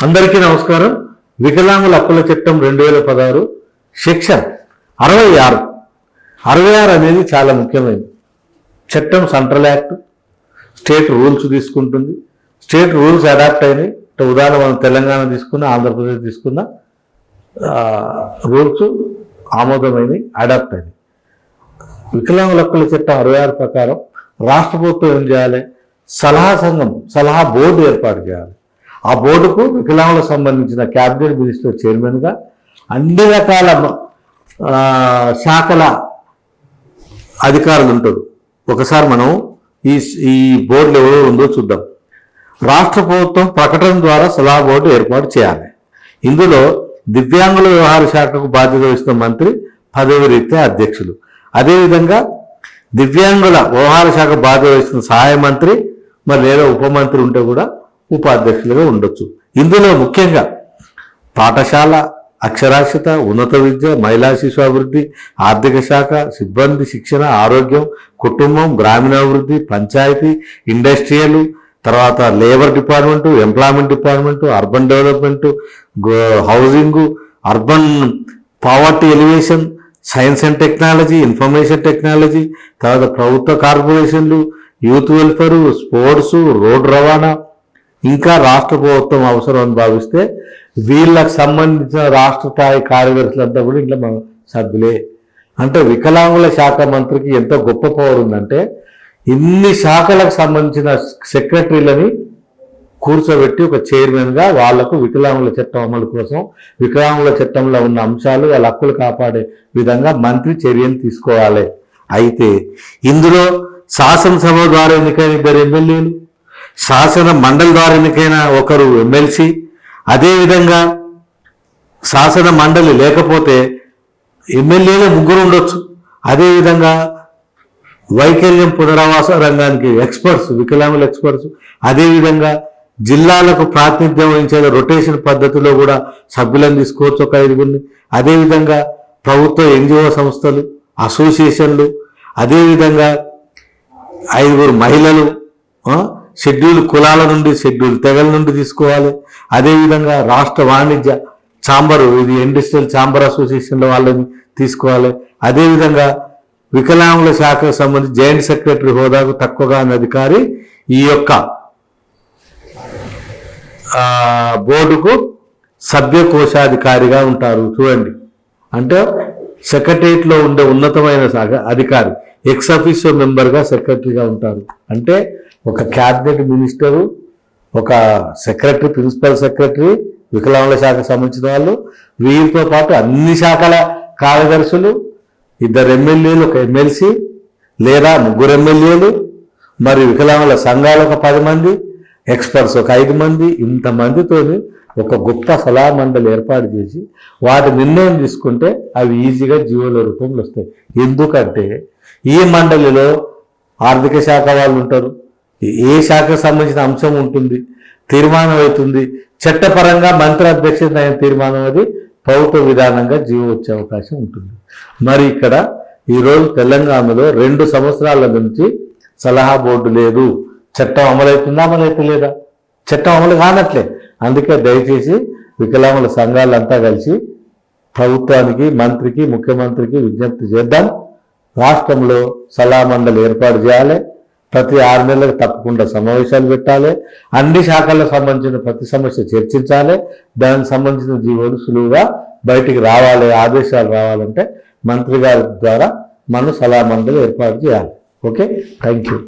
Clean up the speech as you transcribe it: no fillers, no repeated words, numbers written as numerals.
అందరికీ నమస్కారం. వికలాంగుల హక్కుల చట్టం 2016 సెక్షన్ 66 అనేది చాలా ముఖ్యమైనది. చట్టం సెంట్రల్ యాక్ట్, స్టేట్ రూల్స్ తీసుకుంటుంది. స్టేట్ రూల్స్ అడాప్ట్ అయినాయి. ఉదాహరణ మనం తెలంగాణ తీసుకున్న, ఆంధ్రప్రదేశ్ తీసుకున్న రూల్స్ ఆమోదమైనవి, అడాప్ట్ అయినాయి. వికలాంగుల హక్కుల చట్టం 66 ప్రకారం రాష్ట్ర ప్రభుత్వం ఏం చేయాలి? సలహా సంఘం, సలహా బోర్డు ఏర్పాటు చేయాలి. ఆ బోర్డుకు వికలాంగులకు సంబంధించిన క్యాబినెట్ మినిస్టర్ చైర్మన్గా అన్ని రకాల శాఖల అధికారులు ఉంటారు. ఒకసారి మనం ఈ బోర్డులో ఎవరో ఉందో చూద్దాం. రాష్ట్ర ప్రభుత్వం ప్రకటన ద్వారా సలహా బోర్డు ఏర్పాటు చేయాలి. ఇందులో దివ్యాంగుల వ్యవహార శాఖకు బాధ్యత వహిస్తున్న మంత్రి పదవి రీత్యా అధ్యక్షులు, అదేవిధంగా దివ్యాంగుల వ్యవహార శాఖ బాధ్యత వహిస్తున్న సహాయ మంత్రి మరి లేదా ఉప మంత్రి ఉంటే కూడా ఉపాధ్యక్షులుగా ఉండొచ్చు. ఇందులో ముఖ్యంగా పాఠశాల, అక్షరాస్యత, ఉన్నత విద్య, మహిళా శిశు అభివృద్ధి, ఆర్థిక శాఖ, సిబ్బంది శిక్షణ, ఆరోగ్యం, కుటుంబం, గ్రామీణాభివృద్ధి, పంచాయతీ, ఇండస్ట్రియల్, తర్వాత labour department, employment department, urban development, housing, urban poverty elevation, science and technology, information technology, తర్వాత ప్రభుత్వ కార్పొరేషన్లు, యూత్ వెల్ఫేర్, స్పోర్ట్స్, రోడ్డు రవాణా, ఇంకా రాష్ట్ర ప్రభుత్వం అవసరం అని భావిస్తే వీళ్ళకు సంబంధించిన రాష్ట్ర స్థాయి కార్యదర్శులంతా కూడా ఇంట్లో మన సభ్యులే. అంటే వికలాంగుల శాఖ మంత్రికి ఎంతో గొప్ప పవర్ ఉందంటే ఇన్ని శాఖలకు సంబంధించిన సెక్రటరీలని కూర్చోబెట్టి ఒక చైర్మన్గా వాళ్లకు వికలాంగుల చట్టం అమలు కోసం, వికలాంగుల చట్టంలో ఉన్న అంశాలు వాళ్ళ హక్కులు కాపాడే విధంగా మంత్రి చర్యలు తీసుకోవాలి. అయితే ఇందులో శాసనసభ ద్వారా ఎన్నికైన 2 ఎమ్మెల్యేలు, శాసన మండలి ద్వారా ఎన్నికైన 1 ఎమ్మెల్సీ, అదేవిధంగా శాసన మండలి లేకపోతే ఎమ్మెల్యేలే 3 ఉండొచ్చు. అదేవిధంగా వైకల్యం పునరావాస రంగానికి ఎక్స్పర్ట్స్, వికలాంగుల ఎక్స్పర్ట్స్, అదేవిధంగా జిల్లాలకు ప్రాతినిధ్యం వహించే రొటేషన్ పద్ధతిలో కూడా సభ్యులను తీసుకోవచ్చు, 1 5గురిని. అదేవిధంగా ప్రభుత్వ ఎన్జిఓ సంస్థలు, అసోసియేషన్లు, అదేవిధంగా 5 మహిళలు, షెడ్యూల్ కులాల నుండి, షెడ్యూల్ తెగల నుండి తీసుకోవాలి. అదేవిధంగా రాష్ట్ర వాణిజ్య ఛాంబరు, ఇది ఇండస్ట్రియల్ ఛాంబర్ అసోసియేషన్ల వాళ్ళని తీసుకోవాలి. అదేవిధంగా వికలాంగుల శాఖకు సంబంధించి జాయింట్ సెక్రటరీ హోదాకు తక్కువగా ఉన్న అధికారి ఈ యొక్క బోర్డుకు సభ్య కోశాధికారిగా ఉంటారు. చూడండి, అంటే సెక్రటరియట్లో ఉండే ఉన్నతమైన అధికారి ఎక్స్ అఫీషియో మెంబర్గా సెక్రటరీగా ఉంటారు. అంటే ఒక క్యాబినెట్ మినిస్టరు, ఒక సెక్రటరీ, ప్రిన్సిపల్ సెక్రటరీ, వికలాంగుల శాఖకు సంబంధించిన వాళ్ళు, వీరితో పాటు అన్ని శాఖల కార్యదర్శులు, 2 ఎమ్మెల్యేలు, 1 ఎమ్మెల్సీ లేదా 3 ఎమ్మెల్యేలు, మరి వికలాంగుల సంఘాలు 10 మంది, ఎక్స్పర్ట్స్ 5 మంది, ఇంతమందితో ఒక గొప్ప సలహా మండలి ఏర్పాటు చేసి వాటి నిర్ణయం తీసుకుంటే అవి ఈజీగా జీవోల రూపంలో వస్తాయి. ఎందుకంటే ఈ మండలిలో ఆర్థిక శాఖ వాళ్ళు ఉంటారు, ఏ శాఖకు సంబంధించిన అంశం ఉంటుంది, తీర్మానం అవుతుంది. చట్టపరంగా మంత్రి అధ్యక్షత అయిన తీర్మానం అది ప్రభుత్వ విధానంగా జీవో వచ్చే అవకాశం ఉంటుంది. మరి ఇక్కడ ఈరోజు తెలంగాణలో 2 సంవత్సరాల నుంచి సలహా బోర్డు లేదు. చట్టం అమలవుతుందా, అమలైతే లేదా? చట్టం అమలు కానట్లే. అందుకే దయచేసి వికలాంగుల సంఘాలంతా కలిసి ప్రభుత్వానికి, మంత్రికి, ముఖ్యమంత్రికి విజ్ఞప్తి చేద్దాం. రాష్ట్రంలో సలహా మండలి ఏర్పాటు చేయాలి. ప్రతి 6 నెలలకు తప్పకుండా సమావేశాలు పెట్టాలి. అన్ని శాఖలకు సంబంధించిన ప్రతి సమస్య చర్చించాలి. దానికి సంబంధించిన జీవోలు సులువుగా బయటికి రావాలి. ఆదేశాలు రావాలంటే మంత్రి గారి ద్వారా మనం సలహా మండలి ఏర్పాటు చేయాలి. Okay, thank you.